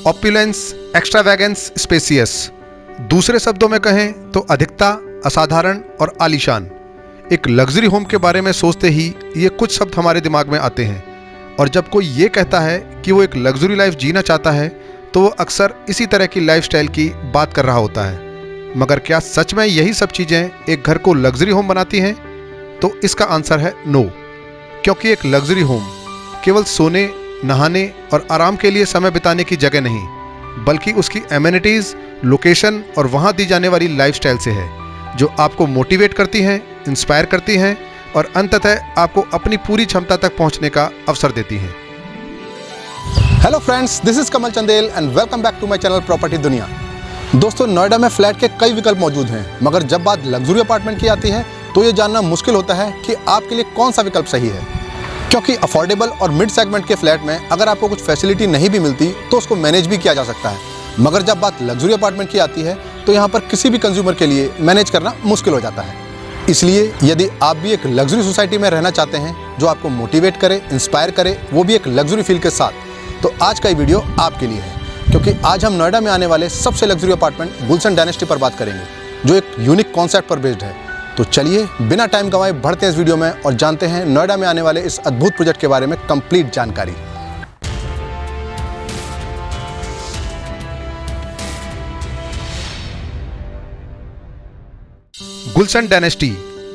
Opulence, एक्स्ट्रावैगेंस, spacious. दूसरे शब्दों में कहें तो अधिकता, असाधारण और आलीशान। एक लग्जरी होम के बारे में सोचते ही ये कुछ शब्द हमारे दिमाग में आते हैं, और जब कोई ये कहता है कि वो एक लग्जरी लाइफ जीना चाहता है तो वो अक्सर इसी तरह की लाइफस्टाइल की बात कर रहा होता है। मगर क्या सच में यही सब चीज़ें एक घर को लग्जरी होम बनाती हैं? तो इसका आंसर है नो। क्योंकि एक लग्जरी होम केवल सोने, नहाने और आराम के लिए समय बिताने की जगह नहीं, बल्कि उसकी एमेनिटीज़, लोकेशन और वहाँ दी जाने वाली लाइफस्टाइल से है, जो आपको मोटिवेट करती हैं, इंस्पायर करती हैं और अंततः आपको अपनी पूरी क्षमता तक पहुँचने का अवसर देती हैं। Hello friends, this is Kamal Chandel and welcome back to my channel Property Duniya. दोस्तों, नोएडा में फ्लैट के कई विकल्प मौजूद हैं, मगर जब बात लग्जरी अपार्टमेंट की आती है तो ये जानना मुश्किल होता है कि आपके लिए कौन सा विकल्प सही है। क्योंकि अफोर्डेबल और मिड सेगमेंट के फ्लैट में अगर आपको कुछ फैसिलिटी नहीं भी मिलती तो उसको मैनेज भी किया जा सकता है, मगर जब बात लग्जरी अपार्टमेंट की आती है तो यहाँ पर किसी भी कंज्यूमर के लिए मैनेज करना मुश्किल हो जाता है। इसलिए यदि आप भी एक लग्जरी सोसाइटी में रहना चाहते हैं जो आपको मोटिवेट करे, इंस्पायर करे, वो भी एक लग्जरी फील के साथ, तो आज का ये वीडियो आपके लिए है। क्योंकि आज हम नोएडा में आने वाले सबसे लग्जरी अपार्टमेंट गुलशन डायनेस्टी पर बात करेंगे, जो एक यूनिक कॉन्सेप्ट पर बेस्ड है। तो चलिए बिना टाइम गंवाए बढ़ते हैं इस वीडियो में और जानते हैं नोएडा में आने वाले इस अद्भुत प्रोजेक्ट के बारे में कंप्लीट जानकारी। गुलशन डायनेस्टी,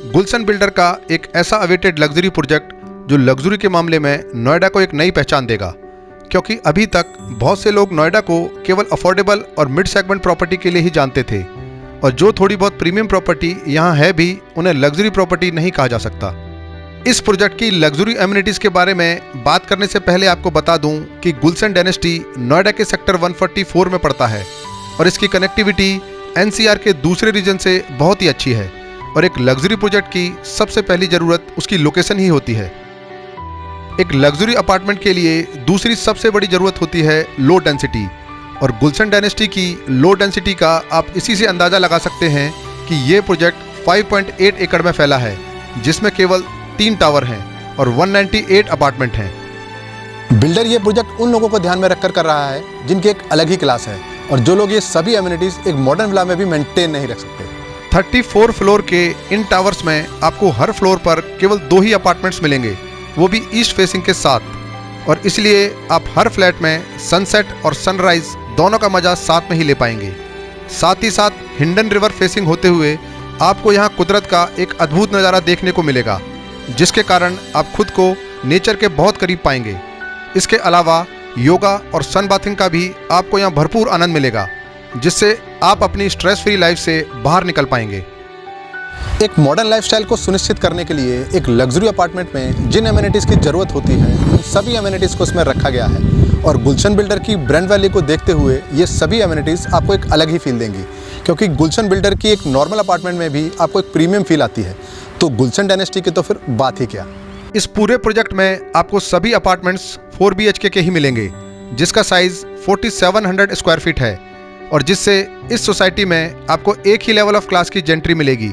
गुलशन बिल्डर का एक ऐसा अवेटेड लग्जरी प्रोजेक्ट जो लग्जरी के मामले में नोएडा को एक नई पहचान देगा। क्योंकि अभी तक बहुत से लोग नोएडा को केवल अफोर्डेबल और मिड सेगमेंट प्रॉपर्टी के लिए ही जानते थे, और जो थोड़ी बहुत प्रीमियम प्रॉपर्टी यहाँ है भी उन्हें लग्जरी प्रॉपर्टी नहीं कहा जा सकता। इस प्रोजेक्ट की लग्जरी एमिनिटीज़ के बारे में बात करने से पहले आपको बता दूं कि गुलशन डायनेस्टी नोएडा के सेक्टर 144 में पड़ता है और इसकी कनेक्टिविटी एनसीआर के दूसरे रीजन से बहुत ही अच्छी है। और एक लग्जरी प्रोजेक्ट की सबसे पहली ज़रूरत उसकी लोकेशन ही होती है। एक लग्जरी अपार्टमेंट के लिए दूसरी सबसे बड़ी ज़रूरत होती है लो डेंसिटी, और गुलशन डायनेस्टी की लो डेंसिटी का आप इसी से अंदाज़ा लगा सकते हैं कि ये प्रोजेक्ट 5.8 एकड़ में फैला है, जिसमें केवल 3 टावर हैं और 198 अपार्टमेंट हैं। बिल्डर ये प्रोजेक्ट उन लोगों को ध्यान में रखकर कर रहा है जिनकी एक अलग ही क्लास है और जो लोग ये सभी एमिनिटीज़ एक मॉडर्न विला में भी मेंटेन नहीं रख सकते। 34 फ्लोर के इन टावर्स में आपको हर फ्लोर पर केवल 2 ही अपार्टमेंट्स मिलेंगे, वो भी ईस्ट फेसिंग के साथ, और इसलिए आप हर फ्लैट में सनसेट और सनराइज दोनों का मज़ा साथ में ही ले पाएंगे। साथ ही साथ हिंडन रिवर फेसिंग होते हुए आपको यहाँ कुदरत का एक अद्भुत नज़ारा देखने को मिलेगा, जिसके कारण आप खुद को नेचर के बहुत करीब पाएंगे। इसके अलावा योगा और सन बाथिंग का भी आपको यहाँ भरपूर आनंद मिलेगा, जिससे आप अपनी स्ट्रेस फ्री लाइफ से बाहर निकल पाएंगे। एक मॉडर्न लाइफस्टाइल को सुनिश्चित करने के लिए एक लग्जरी अपार्टमेंट में जिन एमिनिटीज़ की ज़रूरत होती है उन सभी एमिनिटीज़ को इसमें रखा गया है, और गुलशन बिल्डर की ब्रांड वैल्यू को देखते हुए ये सभी एमिनिटीज़ आपको एक अलग ही फील देंगी। क्योंकि गुलशन बिल्डर की एक नॉर्मल अपार्टमेंट में भी आपको एक प्रीमियम फील आती है, तो गुलशन डायनेस्टी की तो फिर बात ही क्या। इस पूरे प्रोजेक्ट में आपको सभी अपार्टमेंट्स 4 BHK के ही मिलेंगे, जिसका साइज़ 4700 स्क्वायर फीट है, और जिससे इस सोसाइटी में आपको एक ही लेवल ऑफ क्लास की जेंट्री मिलेगी।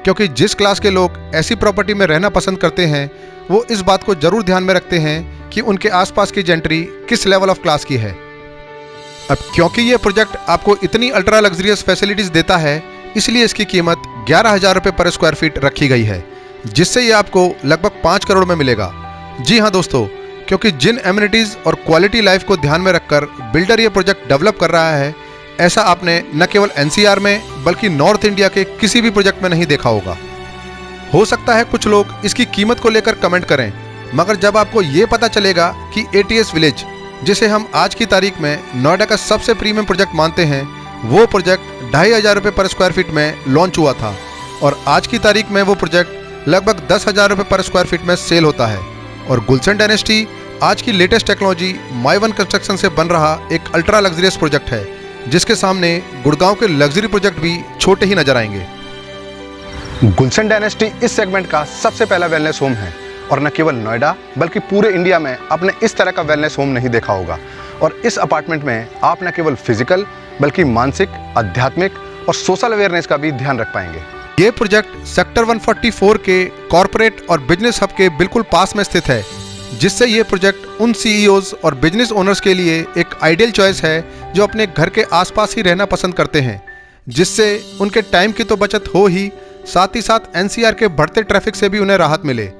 क्योंकि जिस क्लास के लोग ऐसी प्रॉपर्टी में रहना पसंद करते हैं वो इस बात को ज़रूर ध्यान में रखते हैं कि उनके आसपास की जेंट्री किस लेवल ऑफ क्लास की है। अब क्योंकि ये प्रोजेक्ट आपको इतनी अल्ट्रा लग्जरियस फैसिलिटीज़ देता है, इसलिए इसकी कीमत 11,000 रुपये पर स्क्वायर फीट रखी गई है, जिससे ये आपको लगभग 5 करोड़ में मिलेगा। जी हाँ दोस्तों, क्योंकि जिन एमिनिटीज़ और क्वालिटी लाइफ को ध्यान में रखकर बिल्डर ये प्रोजेक्ट डेवलप कर रहा है, ऐसा आपने न केवल एनसीआर में बल्कि नॉर्थ इंडिया के किसी भी प्रोजेक्ट में नहीं देखा होगा। हो सकता है कुछ लोग इसकी कीमत को लेकर कमेंट करें, मगर जब आपको ये पता चलेगा कि ATS विलेज, जिसे हम आज की तारीख में नोएडा का सबसे प्रीमियम प्रोजेक्ट मानते हैं, वो प्रोजेक्ट 2,500 रुपये पर स्क्वायर फीट में लॉन्च हुआ था, और आज की तारीख में वो प्रोजेक्ट लगभग 10,000 रुपये पर स्क्वायर फीट में सेल होता है। और गुलशन डायनेस्टी आज की लेटेस्ट टेक्नोलॉजी माई1 कंस्ट्रक्शन से बन रहा एक अल्ट्रा लग्जरियस प्रोजेक्ट है, जिसके सामने गुड़गांव के लग्जरी प्रोजेक्ट भी छोटे ही नजर आएंगे। गुलशन डायनेस्टी इस सेगमेंट का सबसे पहला वेलनेस होम है, और न केवल नोएडा बल्कि पूरे इंडिया में आपने इस तरह का वेलनेस होम नहीं देखा होगा। और इस अपार्टमेंट में आप न केवल फिजिकल बल्कि मानसिक, आध्यात्मिक और सोशल अवेयरनेस का भी ध्यान रख पाएंगे। ये प्रोजेक्ट सेक्टर 144 के कॉरपोरेट और बिजनेस हब के बिल्कुल पास में स्थित है, जिससे ये प्रोजेक्ट उन सीईओज और बिजनेस ओनर्स के लिए एक आइडियल चॉइस है जो अपने घर के आसपास ही रहना पसंद करते हैं, जिससे उनके टाइम की तो बचत हो ही, साथ ही साथ एनसीआर के बढ़ते ट्रैफिक से भी उन्हें राहत मिले।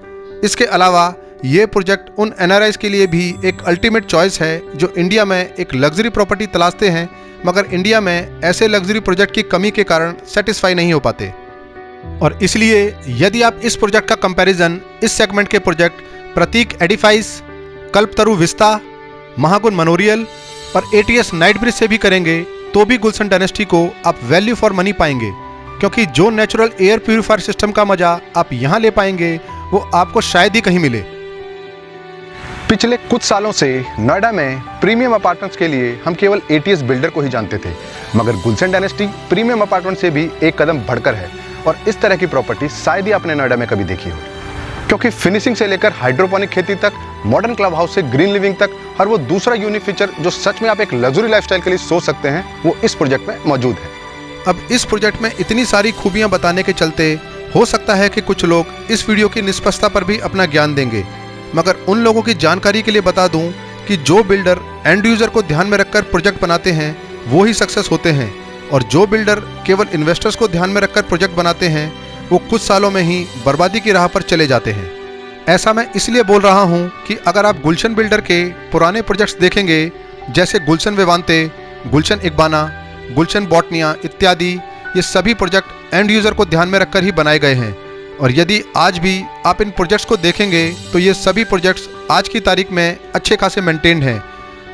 इसके अलावा ये प्रोजेक्ट उन एनआरआईज के लिए भी एक अल्टीमेट चॉइस है जो इंडिया में एक लग्जरी प्रॉपर्टी तलाशते हैं, मगर इंडिया में ऐसे लग्जरी प्रोजेक्ट की कमी के कारण सेटिस्फाई नहीं हो पाते। और इसलिए यदि आप इस प्रोजेक्ट का कंपैरिजन इस सेगमेंट के प्रोजेक्ट प्रतीक एडिफाइस, कल्पतरु विस्ता, महागुण मनोरियल और एटीएस नाइट ब्रिज से भी करेंगे तो भी गुलशन डायनेस्टी को आप वैल्यू फॉर मनी पाएंगे, क्योंकि जो नेचुरल एयर प्यूरिफायर सिस्टम का मजा आप यहाँ ले पाएंगे वो आपको शायद ही कहीं मिले। पिछले कुछ सालों से नोएडा में प्रीमियम अपार्टमेंट्स के लिए हम केवल एटीएस बिल्डर को ही जानते थे, मगर गुलशन डायनेस्टी प्रीमियम अपार्टमेंट से भी एक कदम बढ़कर है और इस तरह की प्रॉपर्टी शायद ही आपने नोएडा में कभी देखी हो, क्योंकि फिनिशिंग से लेकर हाइड्रोपोनिक खेती तक, मॉडर्न क्लब हाउस से ग्रीन लिविंग तक, हर वो दूसरा यूनिक फीचर जो सच में आप एक लग्जरी लाइफस्टाइल के लिए सोच सकते हैं, वो इस प्रोजेक्ट में मौजूद है। अब इस प्रोजेक्ट में इतनी सारी खूबियां बताने के चलते हो सकता है कि कुछ लोग इस वीडियो की निष्पक्षता पर भी अपना ज्ञान देंगे, मगर उन लोगों की जानकारी के लिए बता दूं कि जो बिल्डर एंड यूजर को ध्यान में रखकर प्रोजेक्ट बनाते हैं वो ही सक्सेस होते हैं, और जो बिल्डर केवल इन्वेस्टर्स को ध्यान में रखकर प्रोजेक्ट बनाते हैं वो कुछ सालों में ही बर्बादी की राह पर चले जाते हैं। ऐसा मैं इसलिए बोल रहा हूं कि अगर आप गुलशन बिल्डर के पुराने प्रोजेक्ट्स देखेंगे, जैसे गुलशन वेवांते, गुलशन इकबाना, गुलशन बॉटनिया इत्यादि, ये सभी प्रोजेक्ट एंड यूजर को ध्यान में रखकर ही बनाए गए हैं। और यदि आज भी आप इन प्रोजेक्ट्स को देखेंगे तो ये सभी प्रोजेक्ट्स आज की तारीख में अच्छे खासे मेंटेन्ड हैं,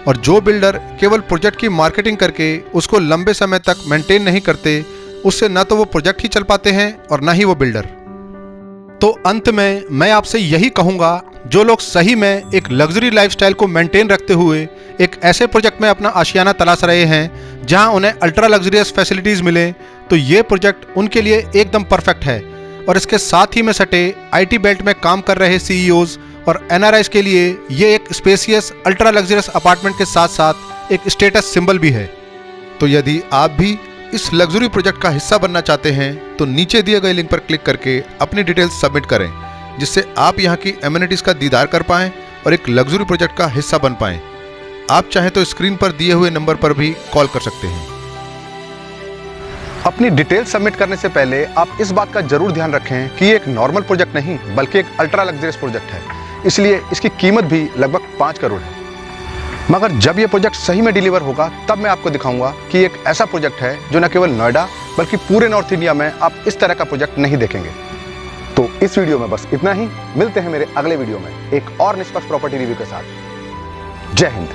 और जो बिल्डर केवल प्रोजेक्ट की मार्केटिंग करके उसको लंबे समय तक मेंटेन नहीं करते, उससे ना तो वो प्रोजेक्ट ही चल पाते हैं और ना ही वो बिल्डर। तो अंत में मैं आपसे यही कहूँगा, जो लोग सही में एक लग्जरी लाइफस्टाइल को मेंटेन रखते हुए एक ऐसे प्रोजेक्ट में अपना आशियाना तलाश रहे हैं जहां उन्हें अल्ट्रा लग्जरियस फैसिलिटीज़ मिले, तो ये प्रोजेक्ट उनके लिए एकदम परफेक्ट है। और इसके साथ ही में सटे आईटी बेल्ट में काम कर रहे सीईओज और एनआरआईज के लिए ये एक स्पेसियस अल्ट्रा लग्जरियस अपार्टमेंट के साथ साथ एक स्टेटस सिंबल भी है। तो यदि आप भी इस लग्जरी प्रोजेक्ट का हिस्सा बनना चाहते हैं तो नीचे दिए गए लिंक पर क्लिक करके अपनी डिटेल्स सबमिट करें, जिससे आप यहाँ की एमिनिटीज़ का दीदार कर पाएँ और एक लग्जरी प्रोजेक्ट का हिस्सा बन पाएँ। आप चाहें तो स्क्रीन पर दिए हुए नंबर पर भी कॉल कर सकते हैं। अपनी डिटेल्स सबमिट करने से पहले आप इस बात का जरूर ध्यान रखें कि ये एक नॉर्मल प्रोजेक्ट नहीं बल्कि एक अल्ट्रा लग्जरियस प्रोजेक्ट है, इसलिए इसकी कीमत भी लगभग 5 करोड़ है। मगर जब ये प्रोजेक्ट सही में डिलीवर होगा तब मैं आपको दिखाऊंगा कि एक ऐसा प्रोजेक्ट है जो न केवल नोएडा बल्कि पूरे नॉर्थ इंडिया में आप इस तरह का प्रोजेक्ट नहीं देखेंगे। तो इस वीडियो में बस इतना ही। मिलते हैं मेरे अगले वीडियो में एक और निष्पक्ष प्रॉपर्टी रिव्यू के साथ। जय हिंद।